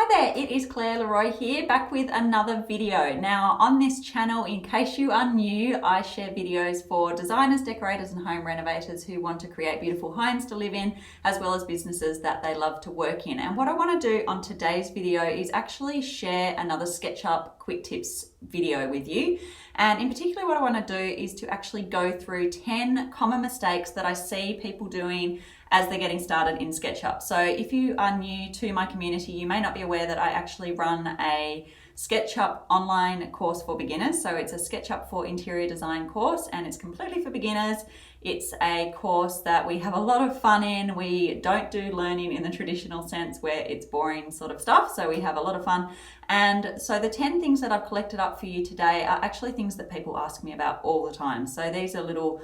Hi there, it is Claire Leroy here, back with another video. Now on this channel, in case you are new, I share videos for designers, decorators and home renovators who want to create beautiful homes to live in, as well as businesses that they love to work in. And what I want to do on today's video is actually share another SketchUp quick tips video with you. And in particular, what I want to do is to actually go through 10 common mistakes that I see people doing as they're getting started in SketchUp. So if you are new to my community, you may not be aware that I actually run a SketchUp online course for beginners. So it's a SketchUp for interior design course, and it's completely for beginners. It's a course that we have a lot of fun in. We don't do learning in the traditional sense where it's boring sort of stuff. So we have a lot of fun. And so the 10 things that I've collected up for you today are actually things that people ask me about all the time. So these are little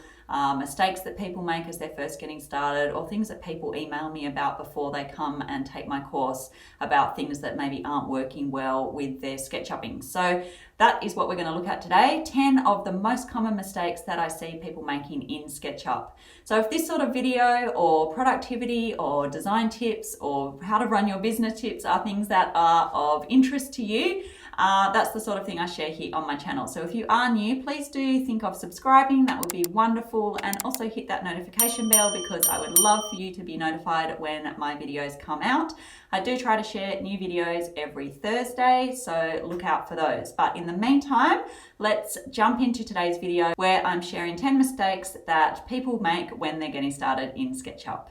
mistakes that people make as they're first getting started, or things that people email me about before they come and take my course, about things that maybe aren't working well with their SketchUpping. So that is what we're going to look at today, 10 of the most common mistakes that I see people making in SketchUp. So if this sort of video or productivity or design tips or how to run your business tips are things that are of interest to you, that's the sort of thing I share here on my channel. So if you are new, please do think of subscribing. That would be wonderful. And also hit that notification bell, because I would love for you to be notified when my videos come out. I do try to share new videos every Thursday, so look out for those. But in the meantime, let's jump into today's video where I'm sharing 10 mistakes that people make when they're getting started in SketchUp.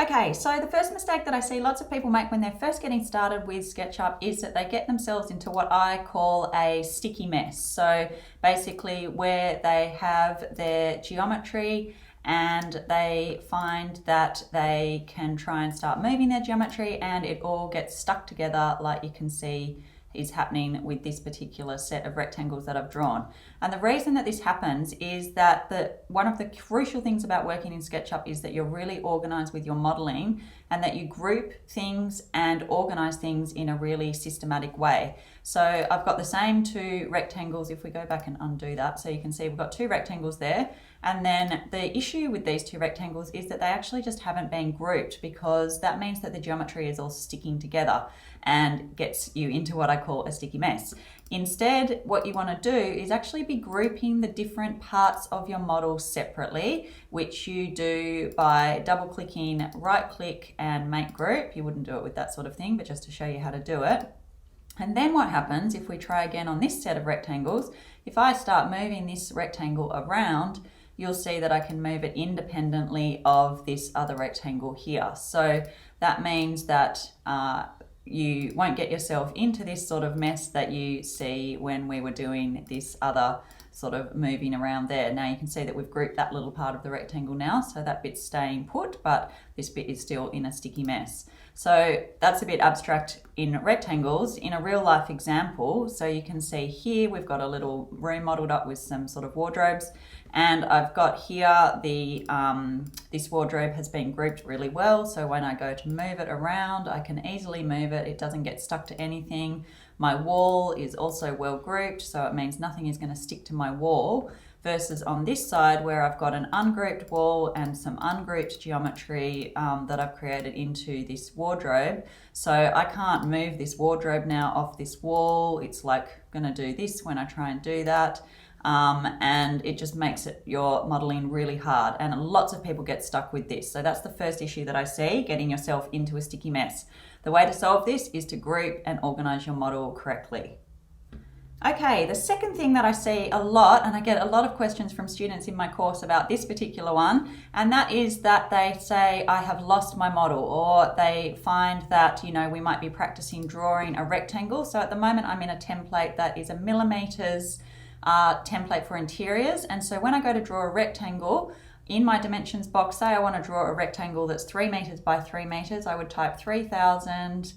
Okay, so the first mistake that I see lots of people make when they're first getting started with SketchUp is that they get themselves into what I call a sticky mess. So basically where they have their geometry and they find that they can try and start moving their geometry and it all gets stuck together, like you can see is happening with this particular set of rectangles that I've drawn. And the reason that this happens is that one of the crucial things about working in SketchUp is that you're really organized with your modeling, and that you group things and organize things in a really systematic way. So I've got the same two rectangles. If we go back and undo that, so you can see we've got two rectangles there. And then the issue with these two rectangles is that they actually just haven't been grouped, because that means that the geometry is all sticking together and gets you into what I call a sticky mess. Instead, what you want to do is actually be grouping the different parts of your model separately, which you do by double clicking, right click and make group. You wouldn't do it with that sort of thing, but just to show you how to do it. And then what happens if we try again on this set of rectangles, if I start moving this rectangle around, you'll see that I can move it independently of this other rectangle here. So that means that you won't get yourself into this sort of mess that you see when we were doing this other sort of moving around there. Now you can see that we've grouped that little part of the rectangle now, so that bit's staying put, but this bit is still in a sticky mess. So that's a bit abstract in rectangles. In a real life example, so you can see here we've got a little room modeled up with some sort of wardrobes, and I've got here this wardrobe has been grouped really well, so when I go to move it around, I can easily move it. It doesn't get stuck to anything. My wall is also well grouped, so it means nothing is going to stick to my wall, versus on this side where I've got an ungrouped wall and some ungrouped geometry that I've created into this wardrobe. So I can't move this wardrobe now off this wall. It's like going to do this when I try and do that. And it just makes your modeling really hard, and lots of people get stuck with this. So that's the first issue that I see, getting yourself into a sticky mess. The way to solve this is to group and organize your model correctly. Okay, the second thing that I see a lot, and I get a lot of questions from students in my course about this particular one, and that is that they say, I have lost my model, or they find that, we might be practicing drawing a rectangle. So at the moment I'm in a template that is a millimeters template for interiors, and so when I go to draw a rectangle, in my dimensions box, say I want to draw a rectangle that's 3 meters by 3 meters, I would type 3000,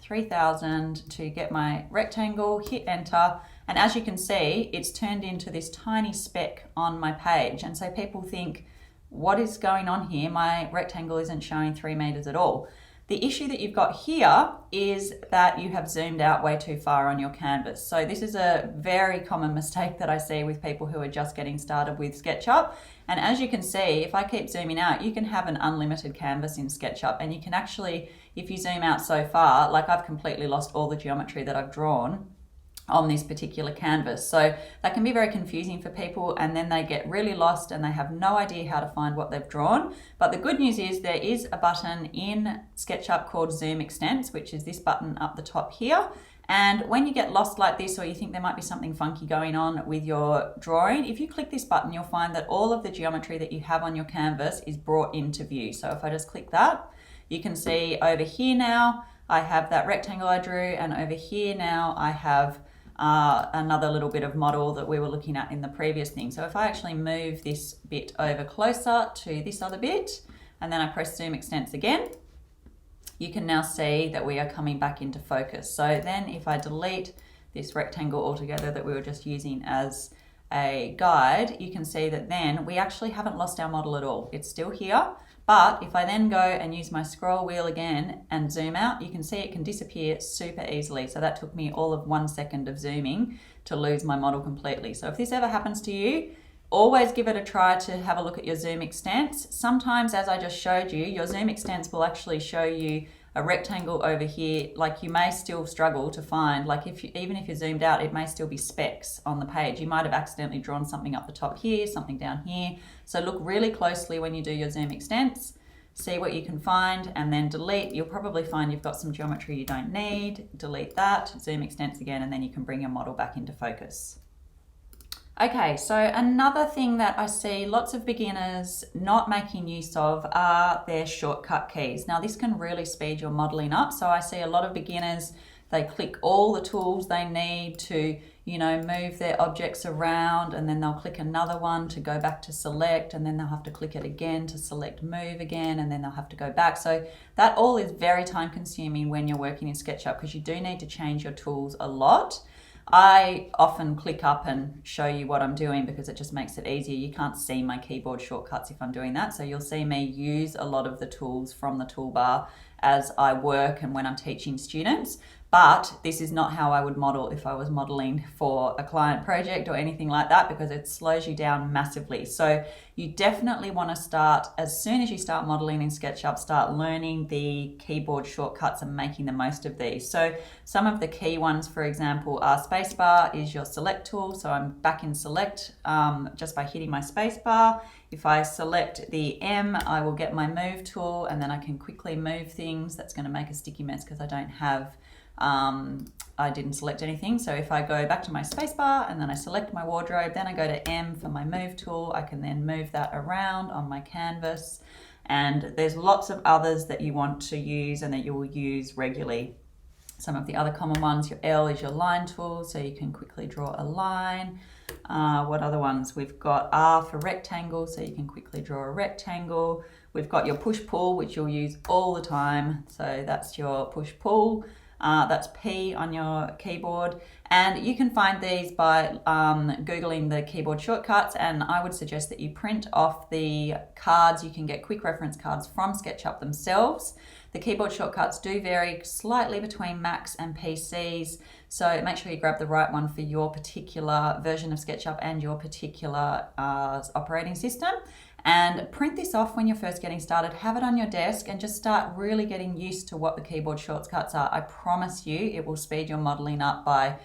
3000 to get my rectangle, hit enter, and as you can see, it's turned into this tiny speck on my page. And so people think, what is going on here? My rectangle isn't showing 3 meters at all. The issue that you've got here is that you have zoomed out way too far on your canvas. So this is a very common mistake that I see with people who are just getting started with SketchUp. And as you can see, if I keep zooming out, you can have an unlimited canvas in SketchUp, and you can actually, if you zoom out so far, like I've completely lost all the geometry that I've drawn on this particular canvas. So that can be very confusing for people, and then they get really lost and they have no idea how to find what they've drawn. But the good news is there is a button in SketchUp called Zoom Extents, which is this button up the top here. And when you get lost like this, or you think there might be something funky going on with your drawing, if you click this button, you'll find that all of the geometry that you have on your canvas is brought into view. So if I just click that, you can see over here now, I have that rectangle I drew, and over here now I have another little bit of model that we were looking at in the previous thing. So if I actually move this bit over closer to this other bit, and then I press Zoom Extents again, you can now see that we are coming back into focus. So then if I delete this rectangle altogether that we were just using as a guide, you can see that then we actually haven't lost our model at all. It's still here. But if I then go and use my scroll wheel again and zoom out, you can see it can disappear super easily. So that took me all of 1 second of zooming to lose my model completely. So if this ever happens to you, always give it a try to have a look at your Zoom Extents. Sometimes, as I just showed you, your Zoom Extents will actually show you a rectangle over here. Like you may still struggle to find, like even if you're zoomed out, it may still be specks on the page. You might have accidentally drawn something up the top here, something down here. So look really closely when you do your Zoom Extents, see what you can find, and then delete. You'll probably find you've got some geometry you don't need. Delete that, Zoom Extents again, and then you can bring your model back into focus. Okay, so another thing that I see lots of beginners not making use of are their shortcut keys. Now this can really speed your modeling up. So I see a lot of beginners, they click all the tools they need to, move their objects around, and then they'll click another one to go back to select, and then they'll have to click it again to select move again, and then they'll have to go back. So that all is very time consuming when you're working in SketchUp, because you do need to change your tools a lot. I often click up and show you what I'm doing because it just makes it easier. You can't see my keyboard shortcuts if I'm doing that. So you'll see me use a lot of the tools from the toolbar as I work and when I'm teaching students. But this is not how I would model if I was modeling for a client project or anything like that, because it slows you down massively. So you definitely want to start, as soon as you start modeling in SketchUp, start learning the keyboard shortcuts and making the most of these. So some of the key ones, for example, are spacebar is your select tool. So I'm back in select just by hitting my spacebar. If I select the M, I will get my move tool, and then I can quickly move things. That's going to make a sticky mess because I don't have I didn't select anything. So if I go back to my spacebar and then I select my wardrobe, then I go to M for my move tool, I can then move that around on my canvas. And there's lots of others that you want to use and that you will use regularly. Some of the other common ones, your L is your line tool, so you can quickly draw a line. What other ones? We've got R for rectangle, so you can quickly draw a rectangle. We've got your push-pull, which you'll use all the time. So that's your push-pull. That's P on your keyboard, and you can find these by Googling the keyboard shortcuts, and I would suggest that you print off the cards. You can get quick reference cards from SketchUp themselves. The keyboard shortcuts do vary slightly between Macs and PCs, so make sure you grab the right one for your particular version of SketchUp and your particular operating system. And print this off when you're first getting started, have it on your desk, and just start really getting used to what the keyboard shortcuts are. I promise you it will speed your modeling up by,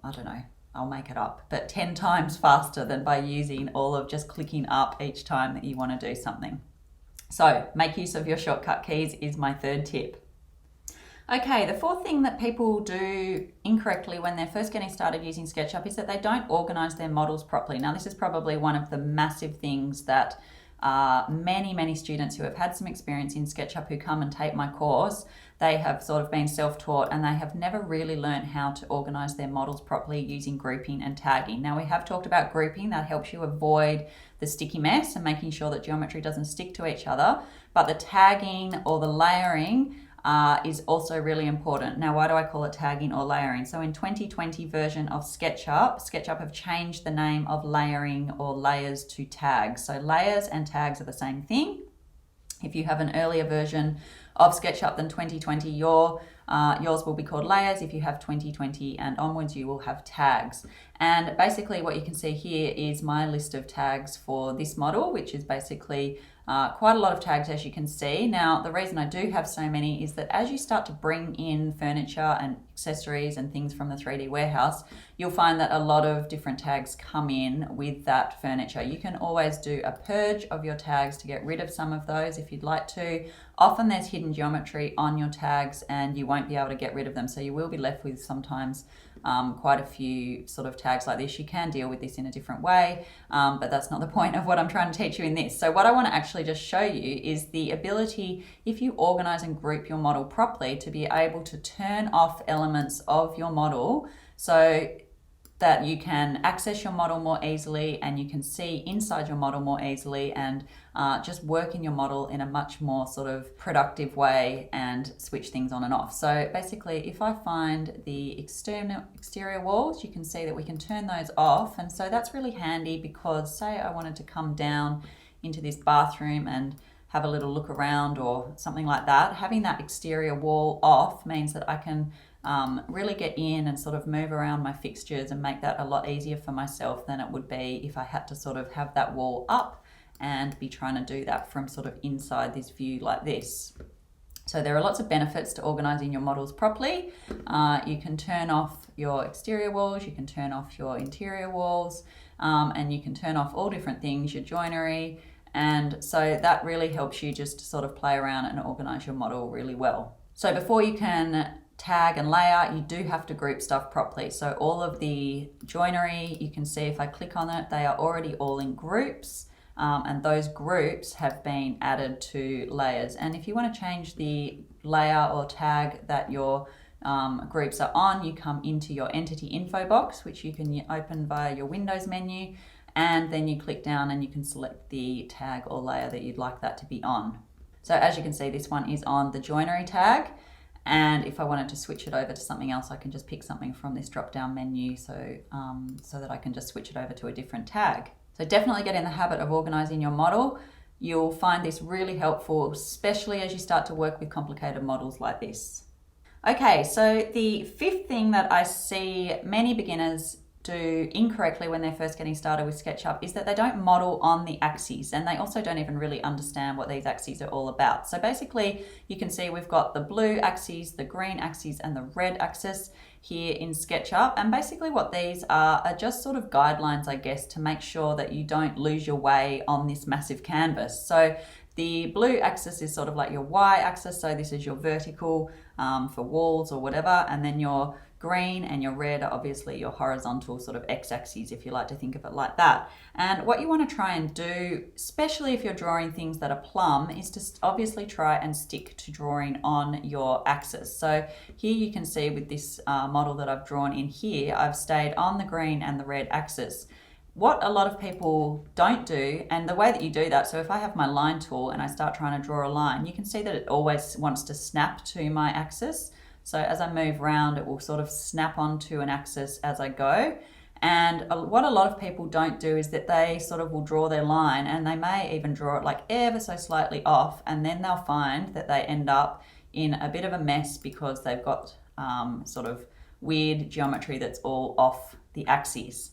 I don't know, I'll make it up, but 10 times faster than by using all of just clicking up each time that you want to do something. So make use of your shortcut keys is my third tip. Okay, the fourth thing that people do incorrectly when they're first getting started using SketchUp is that they don't organize their models properly. Now, this is probably one of the massive things that many students who have had some experience in SketchUp who come and take my course, they have sort of been self-taught and they have never really learned how to organize their models properly using grouping and tagging. Now, we have talked about grouping. That helps you avoid the sticky mess and making sure that geometry doesn't stick to each other, but the tagging or the layering is also really important. Now, why do I call it tagging or layering? So in 2020 version of SketchUp have changed the name of layering or layers to tags. So layers and tags are the same thing. If you have an earlier version of SketchUp than 2020, yours will be called layers. If you have 2020 and onwards, you will have tags. And basically what you can see here is my list of tags for this model, which is basically quite a lot of tags, as you can see. Now, the reason I do have so many is that as you start to bring in furniture and accessories and things from the 3D warehouse, you'll find that a lot of different tags come in with that furniture. You can always do a purge of your tags to get rid of some of those if you'd like to. Often there's hidden geometry on your tags and you won't be able to get rid of them, so you will be left with sometimes quite a few sort of tags like this. You can deal with this in a different way, but that's not the point of what I'm trying to teach you in this. So what I want to actually just show you is the ability, if you organize and group your model properly, to be able to turn off elements of your model so that you can access your model more easily and you can see inside your model more easily and just work in your model in a much more sort of productive way and switch things on and off. So basically, if I find the exterior walls, you can see that we can turn those off. And so that's really handy because say I wanted to come down into this bathroom and have a little look around or something like that, having that exterior wall off means that I can really get in and sort of move around my fixtures and make that a lot easier for myself than it would be if I had to sort of have that wall up and be trying to do that from sort of inside this view like this. So there are lots of benefits to organizing your models properly. You can turn off your exterior walls, you can turn off your interior walls, and you can turn off all different things, your joinery, and so that really helps you just to sort of play around and organize your model really well. So before you can tag and layer, you do have to group stuff properly. So all of the joinery, you can see if I click on it, they are already all in groups, and those groups have been added to layers. And if you want to change the layer or tag that your groups are on, you come into your entity info box, which you can open via your Windows menu, and then you click down and you can select the tag or layer that you'd like that to be on. So as you can see, this one is on the joinery tag. And if I wanted to switch it over to something else, I can just pick something from this drop-down menu so that I can just switch it over to a different tag. So definitely get in the habit of organizing your model. You'll find this really helpful, especially as you start to work with complicated models like this. Okay, so the fifth thing that I see many beginners do incorrectly when they're first getting started with SketchUp is that they don't model on the axes, and they also don't even really understand what these axes are all about. So basically you can see we've got the blue axes, the green axes, and the red axis here in SketchUp, and basically what these are just sort of guidelines, I guess, to make sure that you don't lose your way on this massive canvas. So the blue axis is sort of like your Y axis, so this is your vertical for walls or whatever, and then your green and your red are obviously your horizontal sort of x-axes, if you like to think of it like that. And what you want to try and do, especially if you're drawing things that are plumb, is to obviously try and stick to drawing on your axis. So here you can see with this model that I've drawn in here, I've stayed on the green and the red axis. What a lot of people don't do, and the way that you do that, so if I have my line tool and I start trying to draw a line, you can see that it always wants to snap to my axis. So as I move around, it will sort of snap onto an axis as I go. And what a lot of people don't do is that they sort of will draw their line, and they may even draw it like ever so slightly off, and then they'll find that they end up in a bit of a mess because they've got sort of weird geometry that's all off the axes.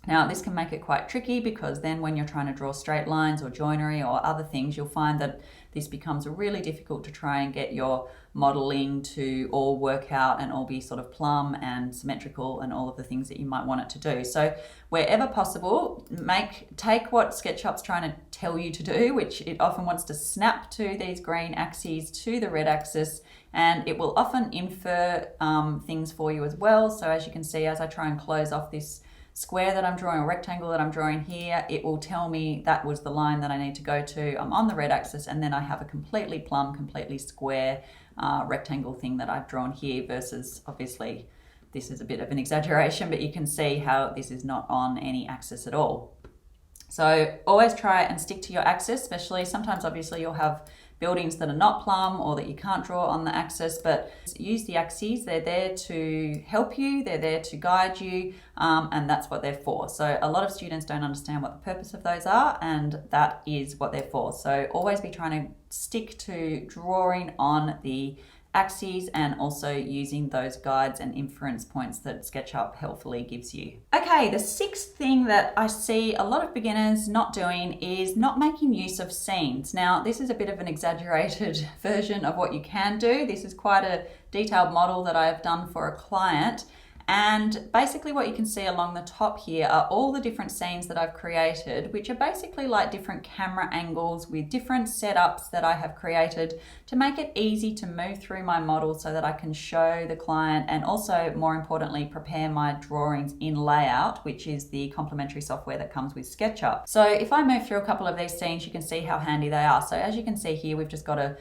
Now, this can make it quite tricky because then when you're trying to draw straight lines or joinery or other things, you'll find that this becomes really difficult to try and get your modeling to all work out and all be sort of plumb and symmetrical and all of the things that you might want it to do. So wherever possible, take what SketchUp's trying to tell you to do, which it often wants to snap to these green axes to the red axis, and it will often infer things for you as well. So as you can see, as I try and close off this square that I'm drawing, or rectangle that I'm drawing here, it will tell me that was the line that I need to go to. I'm on the red axis, and then I have a completely plumb, completely square rectangle thing that I've drawn here, versus obviously this is a bit of an exaggeration, but you can see how this is not on any axis at all. So always try and stick to your axis, especially sometimes obviously you'll have buildings that are not plumb or that you can't draw on the axis, but use the axes. They're there to help you, they're there to guide you, and that's what they're for. So a lot of students don't understand what the purpose of those are, and that is what they're for. So always be trying to stick to drawing on the axes and also using those guides and inference points that SketchUp helpfully gives you. Okay, the sixth thing that I see a lot of beginners not doing is not making use of scenes. Now, this is a bit of an exaggerated version of what you can do. This is quite a detailed model that I have done for a client. And basically what you can see along the top here are all the different scenes that I've created, which are basically like different camera angles with different setups that I have created to make it easy to move through my model so that I can show the client and also, more importantly, prepare my drawings in Layout, which is the complementary software that comes with SketchUp. So if I move through a couple of these scenes, you can see how handy they are. So as you can see here, we've just got a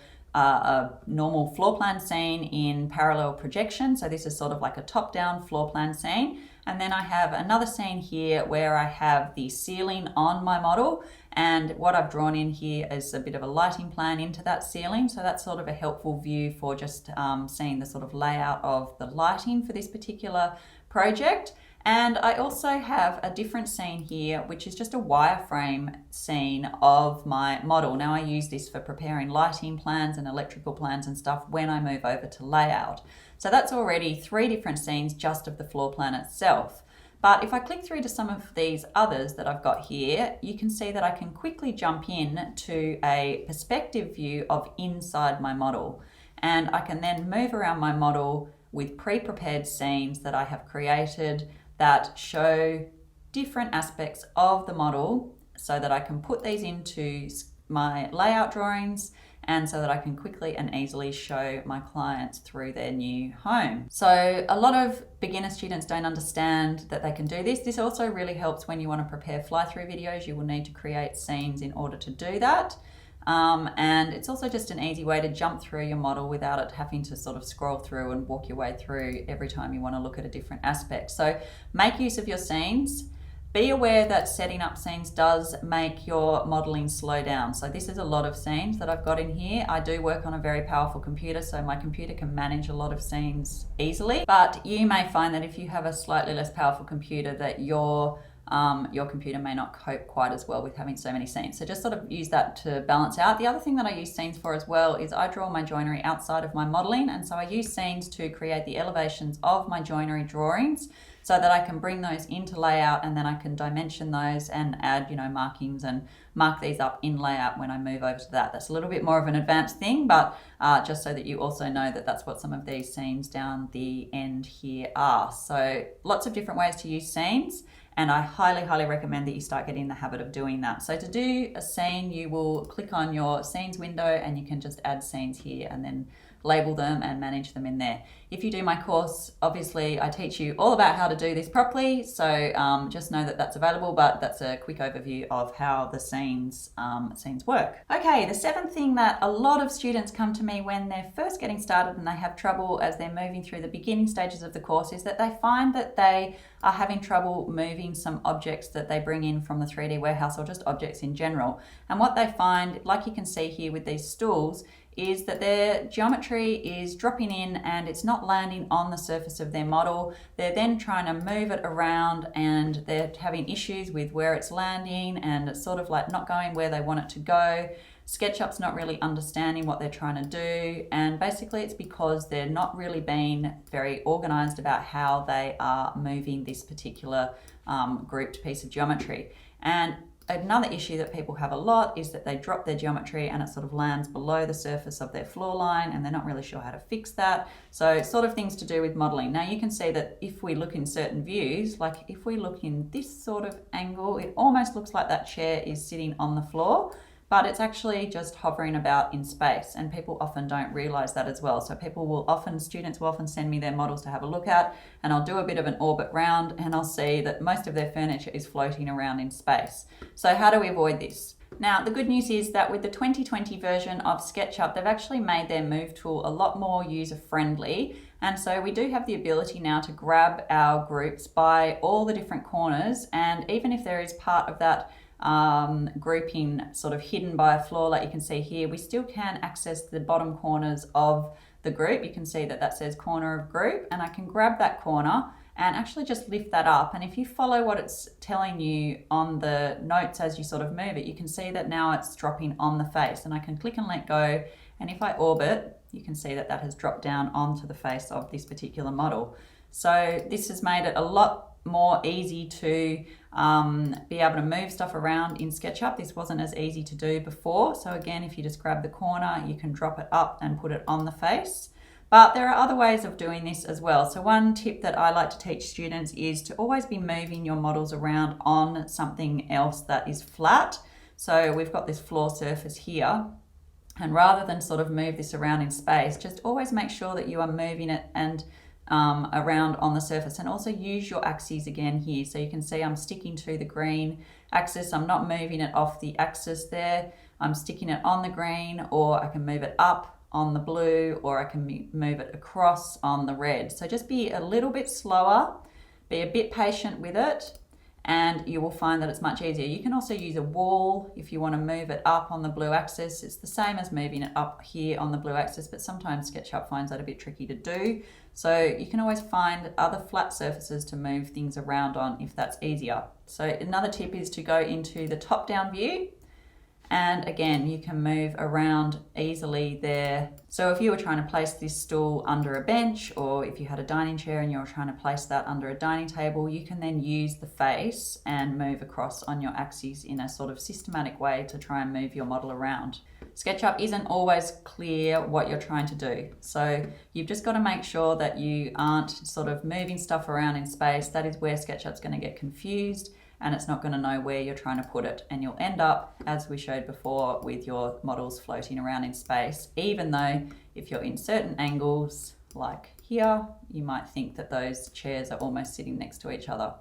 normal floor plan scene in parallel projection. So this is sort of like a top-down floor plan scene. And then I have another scene here where I have the ceiling on my model. And what I've drawn in here is a bit of a lighting plan into that ceiling. So that's sort of a helpful view for just seeing the sort of layout of the lighting for this particular project. And I also have a different scene here, which is just a wireframe scene of my model. Now I use this for preparing lighting plans and electrical plans and stuff when I move over to Layout. So that's already 3 different scenes just of the floor plan itself. But if I click through to some of these others that I've got here, you can see that I can quickly jump in to a perspective view of inside my model. And I can then move around my model with pre-prepared scenes that I have created that show different aspects of the model so that I can put these into my layout drawings and so that I can quickly and easily show my clients through their new home. So a lot of beginner students don't understand that they can do this. This also really helps when you want to prepare fly-through videos. You will need to create scenes in order to do that. And it's also just an easy way to jump through your model without it having to sort of scroll through and walk your way through every time you want to look at a different aspect. So make use of your scenes. Be aware that setting up scenes does make your modeling slow down. So this is a lot of scenes that I've got in here. I do work on a very powerful computer, so my computer can manage a lot of scenes easily. But you may find that if you have a slightly less powerful computer that your computer may not cope quite as well with having so many scenes. So just sort of use that to balance out. The other thing that I use scenes for as well is I draw my joinery outside of my modeling, and so I use scenes to create the elevations of my joinery drawings so that I can bring those into Layout, and then I can dimension those and add, markings and mark these up in Layout when I move over to that. That's a little bit more of an advanced thing, but just so that you also know that that's what some of these scenes down the end here are. So lots of different ways to use scenes. And I highly, highly recommend that you start getting in the habit of doing that. So to do a scene, you will click on your scenes window and you can just add scenes here and then label them and manage them in there. If you do my course, obviously I teach you all about how to do this properly. So just know that that's available, but that's a quick overview of how the scenes work. Okay, the 7th thing that a lot of students come to me when they're first getting started and they have trouble as they're moving through the beginning stages of the course is that they find that they are having trouble moving some objects that they bring in from the 3D warehouse or just objects in general. And what they find, like you can see here with these stools, is that their geometry is dropping in and it's not landing on the surface of their model. They're then trying to move it around and they're having issues with where it's landing and it's sort of like not going where they want it to go. SketchUp's not really understanding what they're trying to do, and basically it's because they're not really being very organized about how they are moving this particular grouped piece of geometry. And another issue that people have a lot is that they drop their geometry and it sort of lands below the surface of their floor line and they're not really sure how to fix that. So sort of things to do with modeling. Now you can see that if we look in certain views, like if we look in this sort of angle, it almost looks like that chair is sitting on the floor, but it's actually just hovering about in space, and people often don't realize that as well. So students will often send me their models to have a look at, and I'll do a bit of an orbit round and I'll see that most of their furniture is floating around in space. So how do we avoid this? Now, the good news is that with the 2020 version of SketchUp, they've actually made their move tool a lot more user-friendly. And so we do have the ability now to grab our groups by all the different corners, and even if there is part of that grouping sort of hidden by a floor like you can see here, we still can access the bottom corners of the group. You can see that that says corner of group, and I can grab that corner and actually just lift that up. And if you follow what it's telling you on the notes as you sort of move it, you can see that now it's dropping on the face, and I can click and let go. And if I orbit, you can see that that has dropped down onto the face of this particular model. So this has made it a lot more easy to be able to move stuff around in SketchUp. This wasn't as easy to do before. So again, if you just grab the corner, you can drop it up and put it on the face. But there are other ways of doing this as well. So one tip that I like to teach students is to always be moving your models around on something else that is flat. So we've got this floor surface here, and rather than sort of move this around in space, just always make sure that you are moving it and around on the surface, and also use your axes again here. So you can see I'm sticking to the green axis. I'm not moving it off the axis there. I'm sticking it on the green, or I can move it up on the blue, or I can move it across on the red. So just be a little bit slower, be a bit patient with it, and you will find that it's much easier. You can also use a wall if you want to move it up on the blue axis. It's the same as moving it up here on the blue axis, but sometimes SketchUp finds that a bit tricky to do. So you can always find other flat surfaces to move things around on if that's easier. So another tip is to go into the top-down view. And again, you can move around easily there. So if you were trying to place this stool under a bench, or if you had a dining chair and you were trying to place that under a dining table, you can then use the face and move across on your axes in a sort of systematic way to try and move your model around. SketchUp isn't always clear what you're trying to do. So you've just got to make sure that you aren't sort of moving stuff around in space. That is where SketchUp's going to get confused, and it's not going to know where you're trying to put it. And you'll end up, as we showed before, with your models floating around in space, even though if you're in certain angles, like here, you might think that those chairs are almost sitting next to each other.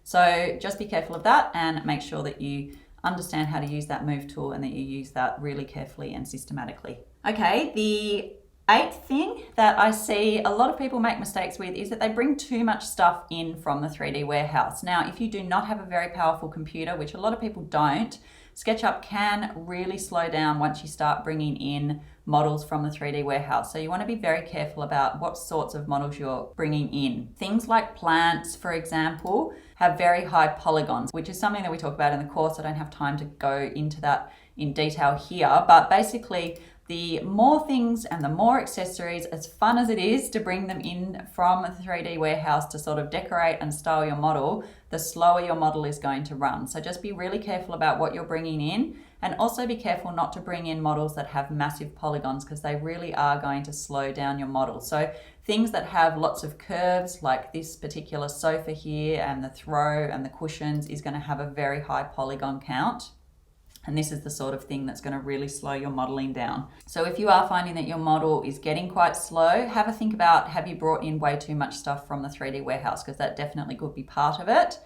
So just be careful of that, and make sure that you understand how to use that move tool, and that you use that really carefully and systematically. Okay, the 8th thing that I see a lot of people make mistakes with is that they bring too much stuff in from the 3D warehouse. Now, if you do not have a very powerful computer, which a lot of people don't, SketchUp can really slow down once you start bringing in models from the 3D warehouse. So you want to be very careful about what sorts of models you're bringing in. Things like plants, for example, have very high polygons, which is something that we talk about in the course. I don't have time to go into that in detail here, but basically, the more things and the more accessories, as fun as it is to bring them in from the 3D warehouse to sort of decorate and style your model, the slower your model is going to run. So just be really careful about what you're bringing in, and also be careful not to bring in models that have massive polygons, because they really are going to slow down your model. So things that have lots of curves, like this particular sofa here, and the throw and the cushions, is going to have a very high polygon count. And this is the sort of thing that's going to really slow your modeling down. So if you are finding that your model is getting quite slow, have a think about, have you brought in way too much stuff from the 3D warehouse? Because that definitely could be part of it.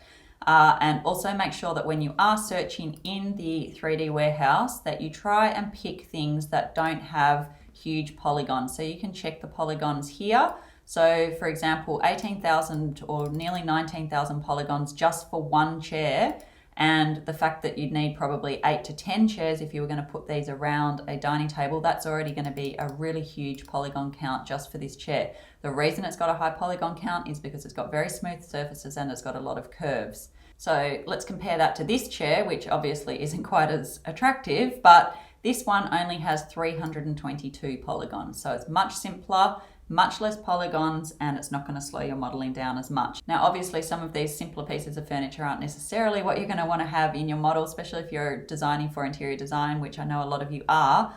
And also make sure that when you are searching in the 3D warehouse, that you try and pick things that don't have huge polygons. So you can check the polygons here. So for example, 18,000 or nearly 19,000 polygons just for one chair. And the fact that you'd need probably 8 to 10 chairs if you were going to put these around a dining table, that's already going to be a really huge polygon count just for this chair. The reason it's got a high polygon count is because it's got very smooth surfaces and it's got a lot of curves. So let's compare that to this chair, which obviously isn't quite as attractive, but this one only has 322 polygons. So it's much simpler, much less polygons, and it's not going to slow your modeling down as much. Now, obviously, some of these simpler pieces of furniture aren't necessarily what you're going to want to have in your model, especially if you're designing for interior design, which I know a lot of you are.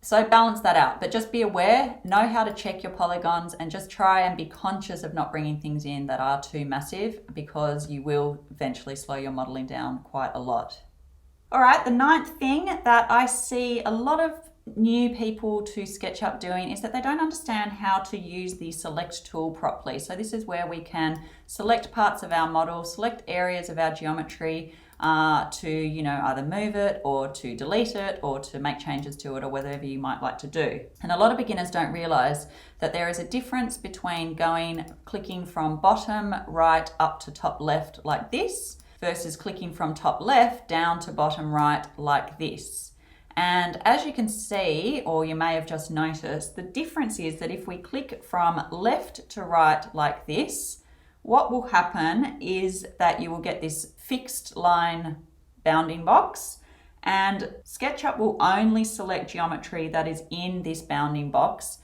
So balance that out, but just be aware, know how to check your polygons, and just try and be conscious of not bringing things in that are too massive, because you will eventually slow your modeling down quite a lot. All right, the 9th thing that I see a lot of new people to SketchUp doing is that they don't understand how to use the select tool properly. So this is where we can select parts of our model, select areas of our geometry to, either move it or to delete it or to make changes to it or whatever you might like to do. And a lot of beginners don't realize that there is a difference between clicking from bottom right up to top left like this, versus clicking from top left down to bottom right like this. And as you can see, or you may have just noticed, the difference is that if we click from left to right like this, what will happen is that you will get this fixed line bounding box, and SketchUp will only select geometry that is in this bounding box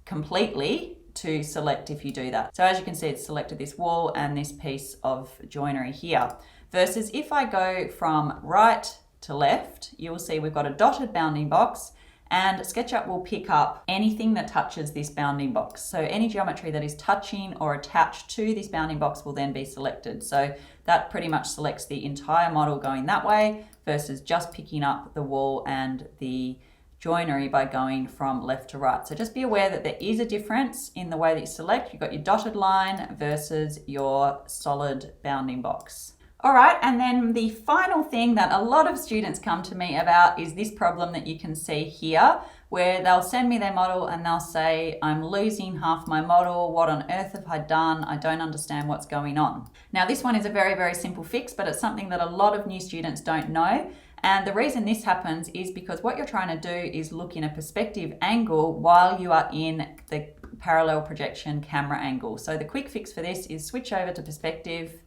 completely to select if you do that. So as you can see, it's selected this wall and this piece of joinery here. Versus if I go from right to left, you will see we've got a dotted bounding box, and SketchUp will pick up anything that touches this bounding box. So any geometry that is touching or attached to this bounding box will then be selected. So that pretty much selects the entire model going that way versus just picking up the wall and the joinery by going from left to right. So just be aware that there is a difference in the way that you select. You've got your dotted line versus your solid bounding box. All right, and then the final thing that a lot of students come to me about is this problem that you can see here, where they'll send me their model and they'll say, I'm losing half my model. What on earth have I done? I don't understand what's going on. Now, this one is a very, very simple fix, but it's something that a lot of new students don't know. And the reason this happens is because what you're trying to do is look in a perspective angle while you are in the parallel projection camera angle. So the quick fix for this is switch over to perspective,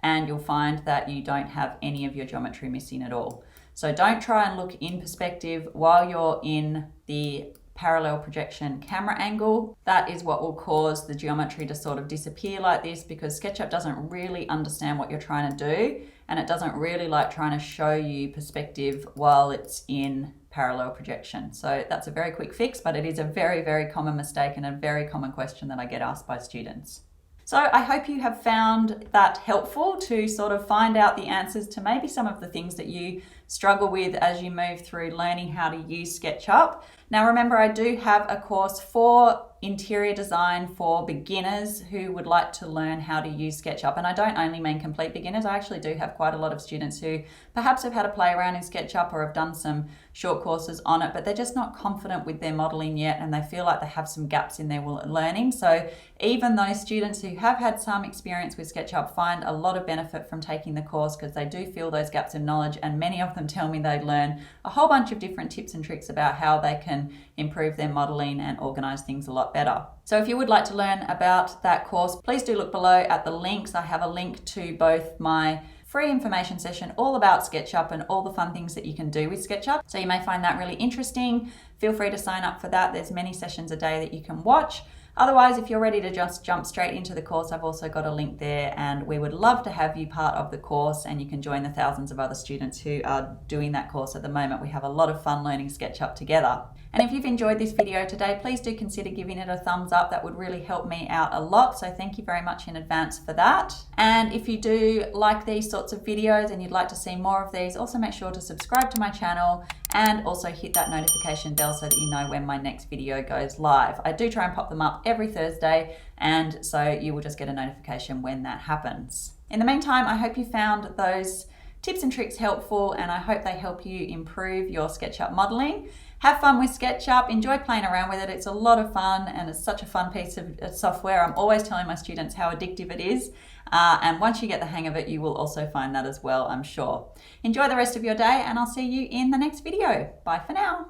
and you'll find that you don't have any of your geometry missing at all. So don't try and look in perspective while you're in the parallel projection camera angle. That is what will cause the geometry to sort of disappear like this, because SketchUp doesn't really understand what you're trying to do, and it doesn't really like trying to show you perspective while it's in parallel projection. So that's a very quick fix, but it is a very, very common mistake and a very common question that I get asked by students. So I hope you have found that helpful to sort of find out the answers to maybe some of the things that you struggle with as you move through learning how to use SketchUp. Now remember, I do have a course for interior design for beginners who would like to learn how to use SketchUp. And I don't only mean complete beginners, I actually do have quite a lot of students who perhaps have had a play around in SketchUp or have done some short courses on it, but they're just not confident with their modeling yet, and they feel like they have some gaps in their learning. So even those students who have had some experience with SketchUp find a lot of benefit from taking the course, because they do feel those gaps in knowledge, and many of them tell me they learn a whole bunch of different tips and tricks about how they can improve their modeling and organize things a lot better. So if you would like to learn about that course, please do look below at the links. I have a link to both my free information session all about SketchUp and all the fun things that you can do with SketchUp. So you may find that really interesting. Feel free to sign up for that. There's many sessions a day that you can watch. Otherwise, if you're ready to just jump straight into the course, I've also got a link there, and we would love to have you part of the course, and you can join the thousands of other students who are doing that course at the moment. We have a lot of fun learning SketchUp together. And if you've enjoyed this video today, please do consider giving it a thumbs up. That would really help me out a lot. So thank you very much in advance for that. And if you do like these sorts of videos and you'd like to see more of these, also make sure to subscribe to my channel and also hit that notification bell so that you know when my next video goes live. I do try and pop them up every Thursday, and so you will just get a notification when that happens. In the meantime, I hope you found those tips and tricks helpful, and I hope they help you improve your SketchUp modeling. Have fun with SketchUp, enjoy playing around with it. It's a lot of fun, and it's such a fun piece of software. I'm always telling my students how addictive it is. And once you get the hang of it, you will also find that as well, I'm sure. Enjoy the rest of your day, and I'll see you in the next video. Bye for now.